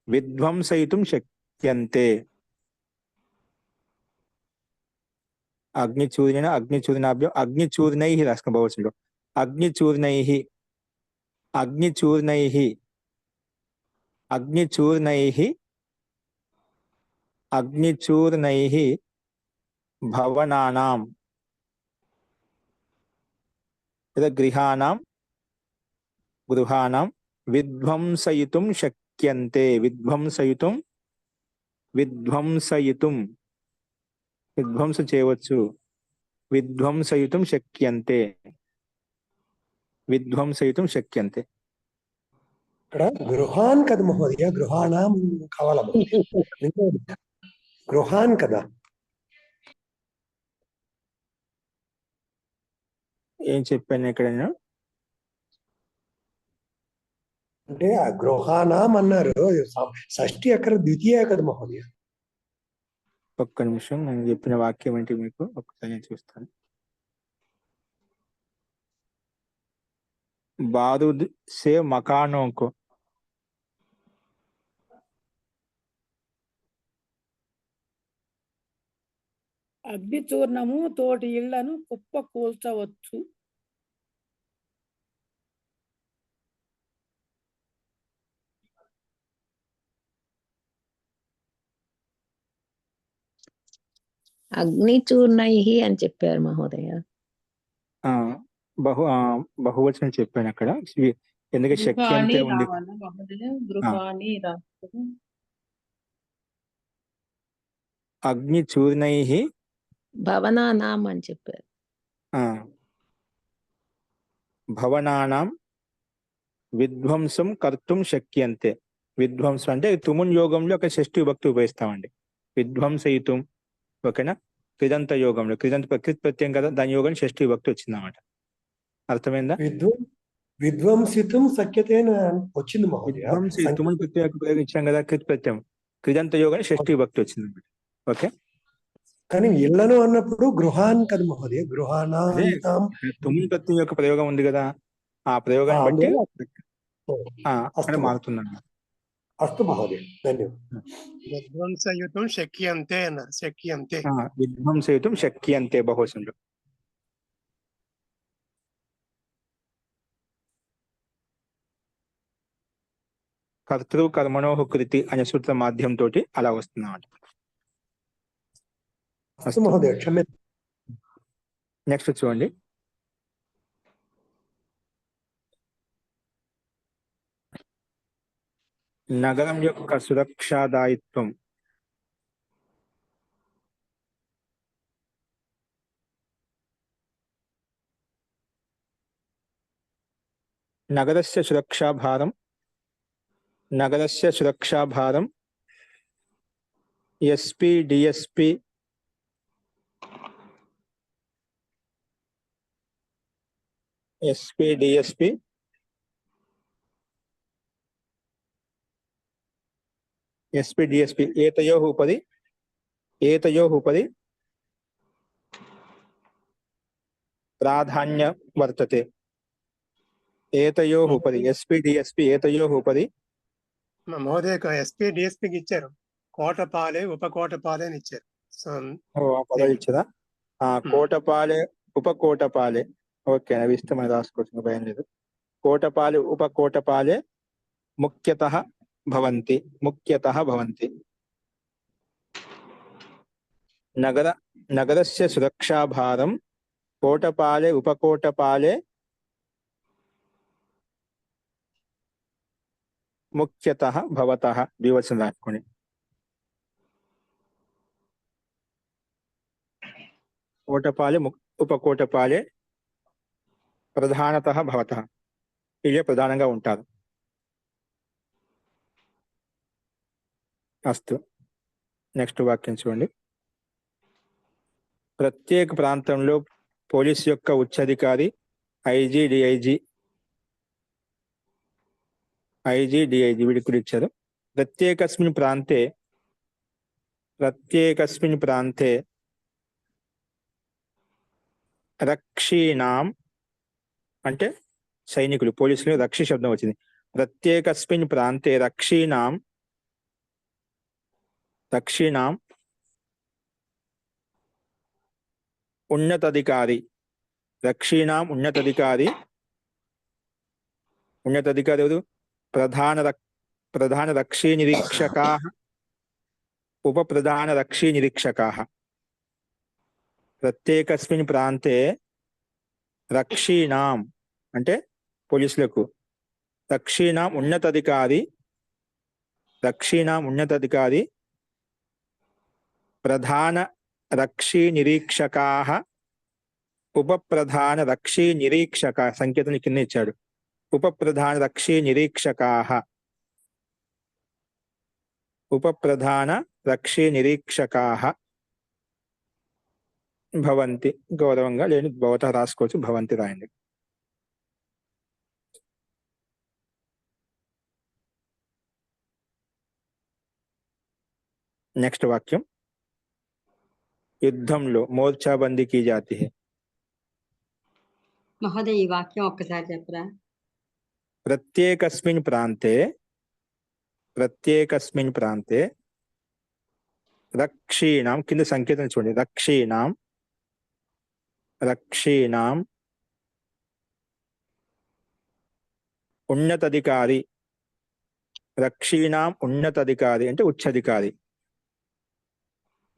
విధ్వంసయితుం శక్యంతే. అగ్నిచూర్ణైః రాసుకున్న భవచంలో అగ్నిచూర్ణైః భవనానాం లేదా గృహాణాం విధ్వంసయితుం శక్యంతే. విధ్వంసం చేయవచ్చు. విధ్వంసయితుం శక్యంతే. ఇక్కడ గృహాన్ కదా మహోదయ, గృహాణం కావాలా గృహాన్ కదా. ఏం చెప్పాను ఇక్కడ నేను అంటే ఆ గృహానాం అన్నారు, షష్ఠి అక్కడ ద్వితీయ కదా మహోదయ. ఒక్క నిమిషం, నేను చెప్పిన వాక్యం ఏంటి మీకు ఒక్కసారి నేను చూస్తాను. బారూద్ సే మకానోంకో అగ్నిచూర్ణము తోటి ఇళ్లను కుప్ప కూల్చవచ్చు. అగ్నిచూర్ణై అని చెప్పారు మహోదయ. బహువచనం చెప్పాను అక్కడ, ఎందుకంటే శక్యంతే ఉంది. అగ్నిచూర్ణైః భవనానాం అని చెప్పారు. భవనానాం విధ్వంసం కర్తుం శక్యంతే. విధ్వంసం అంటే తుమున్ యోగంలో ఒక షష్ఠి విభక్తి ఉపయోగిస్తామండి. విధ్వంసయితుం. ఓకేనా? కృదంత యోగంలో కృదంత ప్రకృతి ప్రత్యయం కదా, దాని యోగం షష్ఠీ విభక్తి వచ్చింది అన్నమాట. అర్థమైందా? విధ్వంసితం శక్యతే అని వచ్చింది మహోదయ. విధ్వంసయితుం ప్రత్యేక ప్రయోగించాం కదా, కృతి ప్రత్యయం. కృదంత యోగం షష్ఠీ విభక్తి వచ్చింది అన్నమాట. ఓకే, కానీ ఇళ్లను అన్నప్పుడు గృహాన్ కదా మహోదయ, గృహానాంతాం. తుమ్ము ప్రత్యయం యొక్క ప్రయోగం ఉంది కదా, ఆ ప్రయోగాన్ని బట్టి అక్కడ మారుతుందండి. అస్తు మహోదయ, ధన్యవాదాలు. విధ్వంసయుతం శక్యంతే అన్నారు. శక్యంతే. విధ్వంసయితుం శక్యంతే బహువచనంలో. కర్తృ కర్మణోః కృతి అనే సూత్ర మాధ్యంతో అలా వస్తుందన్నమాట. అస్తు మహోదయ, క్షమ్య. నెక్స్ట్ చూడండి. నగరం యొక్క సురక్షాదాయిత్వం. నగరస్య సురక్షాభారం ఎస్పీ డిఎస్పీ ఏతయోః ఉపరి ప్రాధాన్య వర్తతే. ఏతయోః ఉపరి ఎస్పీ డిఎస్పీ ఏతయోః ఉపరి. మహోదయ ఎస్పీ డిఎస్పీకి ఇచ్చారు. కోటపాలే ఉపకోటపాలే అని ఇచ్చారు. పదాలు ఇచ్చదా? కోటపాలే ఉపకోటపాలే. ఓకే, అవి ఇస్తే మనం రాసుకోవచ్చు, భయం లేదు. కోటపాలే ఉపకోటపాలే ముఖ్యతః భవంతి. నగరస్య సురక్షాభారం కోటపాలే ఉపకోటపాలే ముఖ్యతః భవతః. ద్వివచనం రాసుకోండి. కోటపాలే ఉపకోటపాలే ప్రధానతః భవతః. వీళ్ళే ప్రధానంగా ఉంటారు. అస్తు, నెక్స్ట్ వాక్యం చూడండి. ప్రత్యేక ప్రాంతంలో పోలీసు యొక్క ఉచ్చాధికారి ఐజీ డిఐజీ వీడి కూడా ఇచ్చారు. ప్రత్యేకస్మిన్ ప్రాంతే రక్షీణాం అంటే సైనికులు, పోలీసులు రక్షి శబ్దం వచ్చింది. ప్రత్యేకస్మిన్ ప్రాంతే రక్షీణాం ఉన్నతాధికారి ఎవరు? ప్రధాన రక్షీ నిరీక్షకాః ఉప ప్రధాన రక్షీ నిరీక్షకాః. ప్రత్యేకస్మిన్ ప్రాంతే రక్షీణాం అంటే పోలీసులకు, రక్షీణాం ఉన్నతాధికారి ప్రధాన రక్షీ నిరీక్షకాః ఉప ప్రధాన రక్షీ నిరీక్షక. సంకేతం కింద ఇచ్చాడు. ఉప ప్రధాన రక్షీ నిరీక్షకాః భవంతి. గౌరవంగా లేని భవతః రాసుకోవచ్చు, భవంతి రాయండి. నెక్స్ట్ వాక్యం. యుద్ధంలో మోర్చాబందీ కీ జాతి హై. మహోదయ, ఈ వాక్యం ఒక్కసారి చెప్పరా? ప్రత్యేకస్మిన్ ప్రాంతే రక్షీణాం, కింద సంకేతం చూడండి. రక్షీణాం ఉన్నతాధికారి అంటే ఉచ్చాధికారి.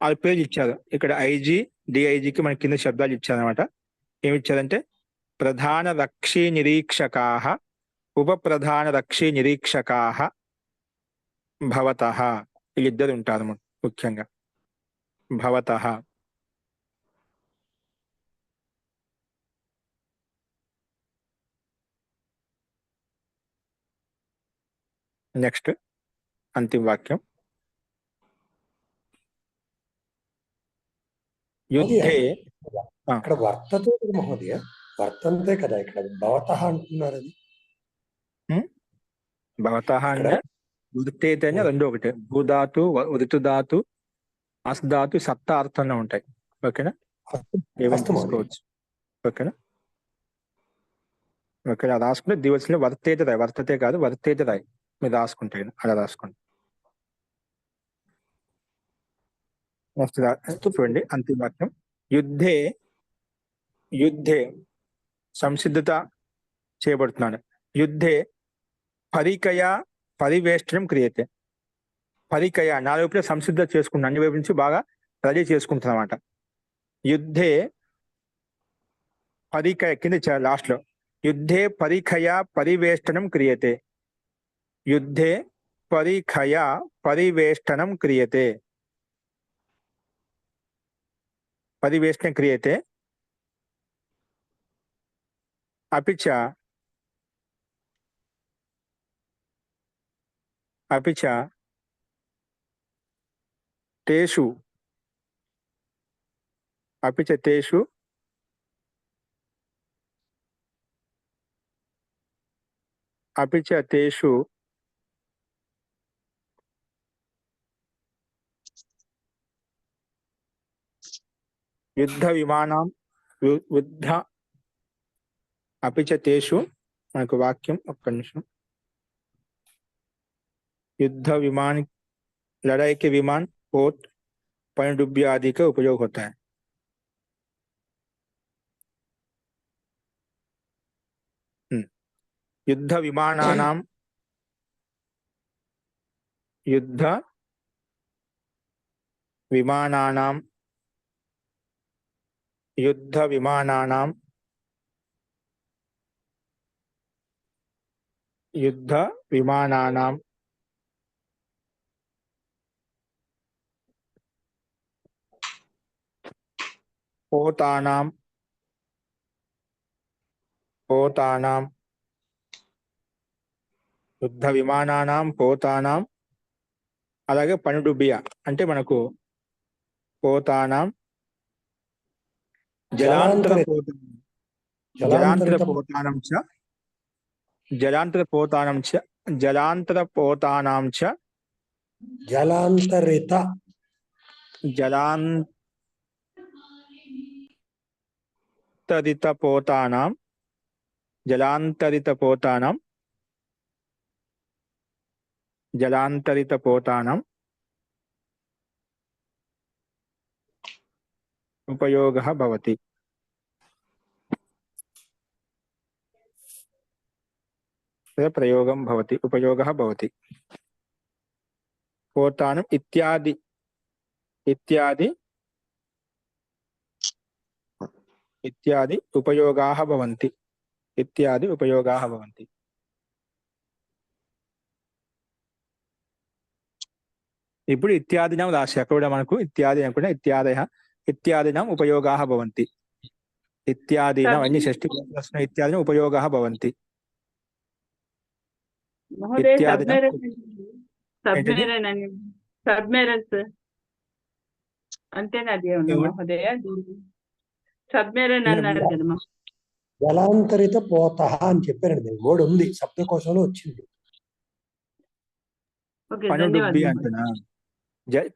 వాళ్ళ పేర్లు ఇచ్చారు. ఇక్కడ ఐజీ డిఐజీకి మన కింద శబ్దాలు ఇచ్చారనమాట. ఏమి ఇచ్చారంటే ప్రధాన రక్షీ నిరీక్షకాః ఉప ప్రధాన రక్షీ నిరీక్షకాః భవతః. వీళ్ళిద్దరు ఉంటారు ముఖ్యంగా. భవతః. నెక్స్ట్ అంతిమ వాక్యం. యుద్ధే ఇక్కడ వర్తతే కదా మహోదయ, వర్తంతే కదా ఇక్కడ భవతః అంటున్నారు. అది భవతః ఇక్కడ అంటే వర్తేతే అని రెండు ఒకటే. భూధాతు, ఋతుధాతు, అస్ధాతు, సప్త అర్థంలో ఉంటాయి. ఓకేనా? ఏమైనా అస్తు మహోదయ. తీసుకోవచ్చు. ఓకేనా? ఓకేనా? రాసుకుంటే దివసంలో వర్తేతే రాయి, వర్తతే కాదు వర్తేతే రాయి. మీరు రాసుకుంటే అలా రాసుకోండి. నెక్స్ట్ చూడండి అంతిమ వాక్యం. యుద్ధే, యుద్ధే సంసిద్ధత చేయబడుతున్నాడు. యుద్ధే పరికయ పరివేష్టనం క్రియతే. పరికయ నాలుగు వైపులా సంసిద్ధ చేసుకుంటున్నాను, అన్ని వైపు నుంచి బాగా రెడీ చేసుకుంటున్నా అన్నమాట. యుద్ధే పరికయ కింద లాస్ట్ లో యుద్ధే పరికయ పరివేష్టనం క్రియతే. యుద్ధే పరికయ పరివేష్టనం క్రియతే. పరివేష్టనం క్రియతే. అపిచ అపిచ తేషు అపిచ తేషు అపిచ తేషు యుద్ధ విమానం యుద్ధ అపిచ తేషు మనకు వాక్యం ఒక్క నిమిషం. युद्ध विमान लड़ाई के विमान पोत पनडुब्बी आदि का उपयोग होता है. युद्ध विमानानाम युद्ध विमानानाम युद्ध विमानानाम युद्ध विमानानाम పోతానాం పోతానాం యుద్ధ విమానానాం పోతానాం. అలాగే పనుడుబియా అంటే మనకు పోతానాం జలాంతర జలాంతర పోతానం చ జలాంతర పోతానం చ జలాంతర పోతానాం చ జలాంతరిత జలాంతరిత పోతానాం జలాంతరిత పోతానాం జలాంతరిత పోతానాం ఉపయోగः భవతి. ప్రయోగం భవతి ఉపయోగः భవతి. పోతానం ఇత్యాది ఇత్యాది ఇత్యాది ఉపయోగాः భవంతి. ఇత్యాది ఉపయోగాः భవంతి. ఇప్పుడు ఇత్యాదినం రాశి అక్కడ కూడా మనకు ఇత్యాది అనుకుంటే ఇత్యాదయ ఇత్యాదినం ఉపయోగాः భవంతి. ఇత్యాదినం అన్ని షష్ఠి ఇత్యాదినం ఉపయోగాः భవంతి. మహోదయ ఇత్యాదినం సబ్మెరన్స్ అంతేనా అది ఏమన్నా మహోదయ? సబ్మెరన్ అన్నారు కదా. జలాంతరిత పోత అని చెప్పారండి. వర్డ్ ఉంది శబ్దకోశంలో వచ్చింది. ఓకే, పనుడుబ్బి ధన్యవాదాలు. అంటున్నా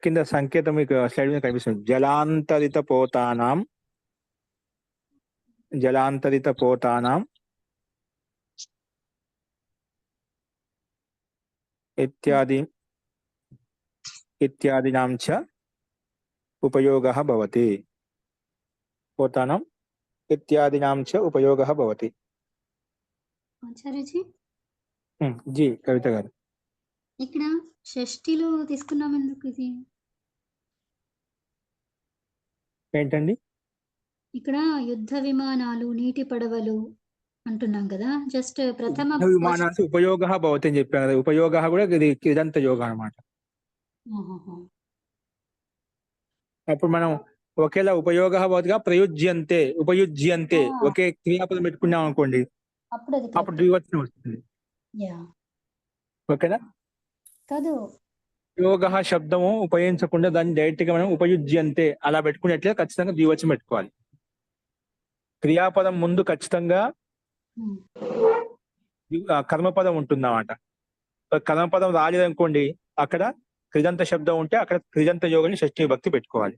కింద సంకేతం మీకు స్లైడ్ మీద కనిపిస్తుంది. జలాంతరిత పోతానాం జలాంతరిత పోతానాం ఇత్యాది ఇత్యాదినాం చ ఉపయోగः భవతి. పోతానాం ఇత్యాదినాం చ ఉపయోగः భవతి. ఆచార్యజీ జీ కవిత గారు ఇక్కడ షష్ఠిలో తీసుకున్నాం ఎందుకు? ఇది ఏంటండి? ఇక్కడ యుద్ధ విమానాలు నీటి పడవలు అంటున్నాం కదా, జస్ట్ ప్రథమ విమానానికి ఉపయోగः భవతి అని చెప్పాను కదా. ఉపయోగः కూడా ఇది ఇదంత యోగం అన్నమాట. అప్పుడు మనం ఒకేలా ఉపయోగः భవతిగా ప్రయుజ్యంతే ఉపయుజ్యంతే ఒకే క్రియాపదం పెట్టుకున్నాం అనుకోండి, అప్పుడు ద్వివచనం వస్తుంది. ఓకేనా? కాదు, ఉపయోగ శబ్దము ఉపయోగించకుండా దాన్ని డైరెక్ట్ గా మనం ఉపయుజ్యంతే అలా పెట్టుకున్నట్లే ఖచ్చితంగా ద్వివచనం పెట్టుకోవాలి. క్రియాపదం ముందు ఖచ్చితంగా కర్మపదం ఉంటుందన్నమాట. కర్మపదం రాలేదనుకోండి, అక్కడ కృదంత శబ్దం ఉంటే అక్కడ కృదంత యోగాన్ని షష్ఠీ విభక్తి పెట్టుకోవాలి.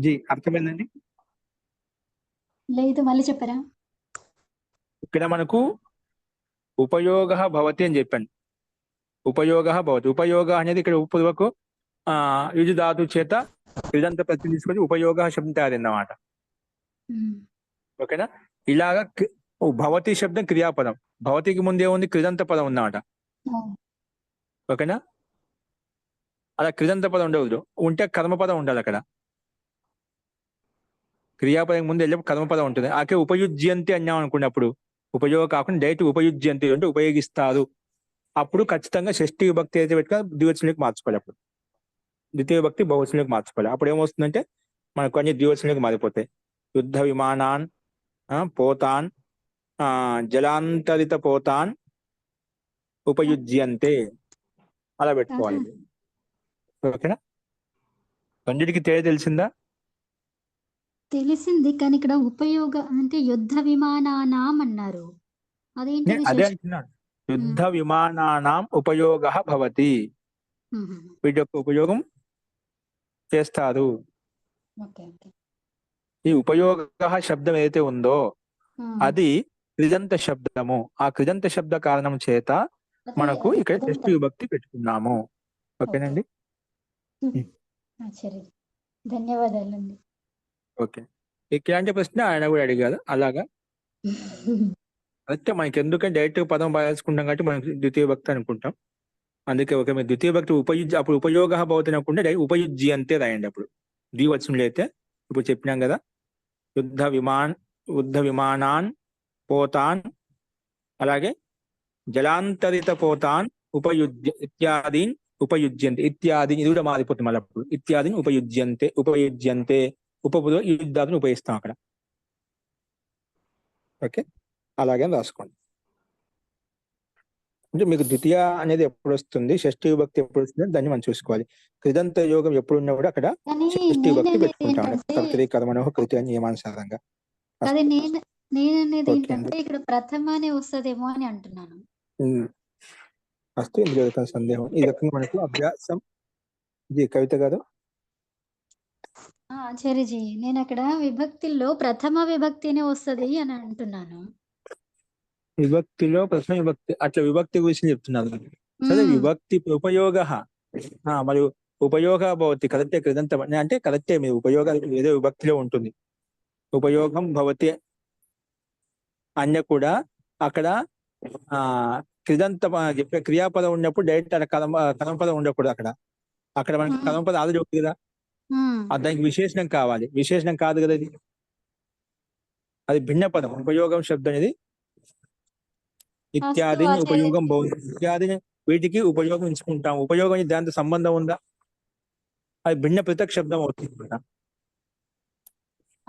జీ అర్థమైందండి? లేదు, మళ్ళీ చెప్పరా? ఇక్కడ మనకు ఉపయోగ భవతి అని చెప్పాను. ఉపయోగ భవతి, ఉపయోగ అనేది ఇక్కడ ఉపయోగకు యుజు ధాతు చేత కృదంత ప్రతి తీసుకొని ఉపయోగ శబ్దం తయారైందన్నమాట. ఓకేనా? ఇలాగా భవతి శబ్దం క్రియాపదం, భవతికి ముందే ఉంది కృదంత పదం ఉందన్నమాట. ఓకేనా? అలా కృదంత పదం ఉండవద్దు, ఉంటే కర్మపదం ఉండాలి. అక్కడ క్రియాపదం ముందు వెళ్ళి కర్మపదం ఉంటుంది. ఆకే ఉపయుజ్యంతి అన్నాం అనుకున్నప్పుడు ఉపయోగం కాకుండా డైరెక్ట్ ఉపయుజ్యంతి అంటే ఉపయోగిస్తారు. అప్పుడు ఖచ్చితంగా షష్ఠీ విభక్తి అయితే పెట్టుకుని ద్వివచనంలోకి మార్చుకోవాలి. అప్పుడు ద్వితీయ విభక్తి బహువచనంలోకి మార్చుకోవాలి. అప్పుడు ఏమొస్తుందంటే మనకు అన్ని ద్వివచనంలోకి మారిపోతాయి. యుద్ధ విమానాన్ పోతాన్ జలాంతరిత పోతాన్ ఉపయుజ్యంతే అలా పెట్టుకోవాలి. ఓకేనా? రెండిటికి తేడా తెలిసిందా? తెలిసింది, కానీ ఇక్కడ ఉపయోగ అంటే యుద్ధ విమానానాం అన్నారు. అదేంటిది? అదే అంటున్నాను, యుద్ధ విమానానాం ఉపయోగ భవతి. వీటి యొక్క ఉపయోగం చేస్తారు. ఈ ఉపయోగ శబ్దం ఏదైతే ఉందో అది కృదంత శబ్దము. ఆ కృదంత శబ్ద కారణం చేత మనకు ఇక్కడ షష్ఠీ విభక్తి పెట్టుకున్నాము. ఓకేనండి? ధన్యవాదాలండి. ఓకే. ఇట్లాంటి ప్రశ్న ఆయన కూడా అడిగారు. అలాగా అయితే మనకి ఎందుకంటే డైరెక్ట్ పదం రాసుకుంటాం కాబట్టి మనం ద్వితీయ భక్తి అనుకుంటాం. అందుకే ఓకే, మీరు ద్వితీయ భక్తి అప్పుడు ఉపయోగ భవతి అనుకుంటే డైరెక్ట్ ఉపయుజ్య అంతే రాయండి. అప్పుడు ద్వివచనంలో అయితే ఇప్పుడు చెప్పినాం కదా, యుద్ధ విమానాన్ పోతాన్, అలాగే జలాంతరిత పోతాన్ ఇత్యాదీన్ ఉపయుజ్యంతే. ఇత్యాది ఇది కూడా మారిపోతుంది మళ్ళీ. అప్పుడు ఇత్యాదిని ఉపయుజ్యంతే యుద్ధాన్ని ఉపయోగిస్తాం అక్కడ. ఓకే, అలాగే రాసుకోండి. అంటే మీకు ద్వితీయ అనేది ఎప్పుడు వస్తుంది, షష్ఠీ విభక్తి ఎప్పుడు వస్తుంది దాన్ని మనం చూసుకోవాలి. కృదంత యోగం ఎప్పుడు ఉన్నా కూడా అక్కడ షష్ఠీ విభక్తి పెట్టుకుంటాం. కర్తరి కర్మణో కృతి అని నియమానుసారంగా. నేననేది ఏంటంటే ఇక్కడ ప్రథమ అనే వస్తుందేమో అని అంటున్నాను. వస్తే ఇందులో సందేహం. ఈ రకంగా మనకు అభ్యాసం. జీ కవిత గారు. ఆచార్యజీ, నేను అక్కడ విభక్తిలో ప్రథమ విభక్తినే వస్తుంది అని అంటున్నాను. విభక్తిలో ప్రథమ విభక్తి, అట్లా విభక్తి గురించి చెప్తున్నారు. సరే, విభక్తి ఉపయోగ మరియు ఉపయోగ భవతి కరెక్టే. కృదంత అంటే కరెక్టే, మీ ఉపయోగ ఏదో విభక్తిలో ఉంటుంది. ఉపయోగం భవతి అన్న కూడా అక్కడ కృదంత చెప్పే క్రియాపదం ఉన్నప్పుడు డైరెక్ట్ అక్కడ కర్మపదం ఉండకూడదు. అక్కడ మనకి కర్మపదం ఆల్రెడీ ఉంది కదా, దానికి విశేషణం కావాలి. విశేషణం కాదు కదా ఇది, అది భిన్న పదం. ఉపయోగం శబ్దం అనేది ఇత్యాదిని ఉపయోగం భవతి, ఇత్యాదిని వీటికి ఉపయోగం ఎంచుకుంటాం. ఉపయోగం దాంతో సంబంధం ఉందా? అది భిన్న పృథక్ శబ్దం అవుతుంది.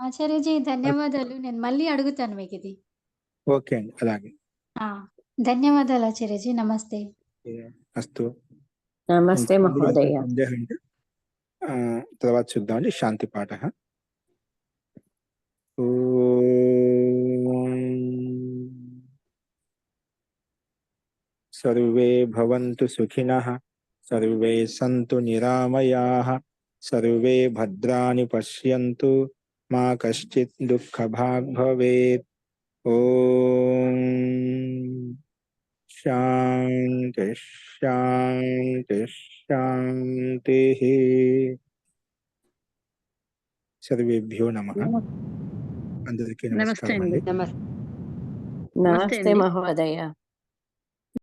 ఆచార్యజీ ధన్యవాదాలు. నేను మళ్ళీ అడుగుతాను మీకు ఇది. ఓకే అండి, అలాగే. ధన్యవాదాలు ఆచార్యజీ. నమస్తే. అస్తు. నమస్తే మహోదయ. తర్వాత చూద్దామండి శాంతి పాఠ. సర్వే భవంతు సుఖినః, సర్వే సంతు నిరామయాః, సర్వే భద్రాణి పశ్యంతు, మా కశ్చిత్ దుఃఖభాగ్ భవేత్. ఓం శాంతి శాంతి శాంతి. సర్వేభ్యో నమః. అందరికీ నమస్కారం అండి. నమస్తే మహోదయ.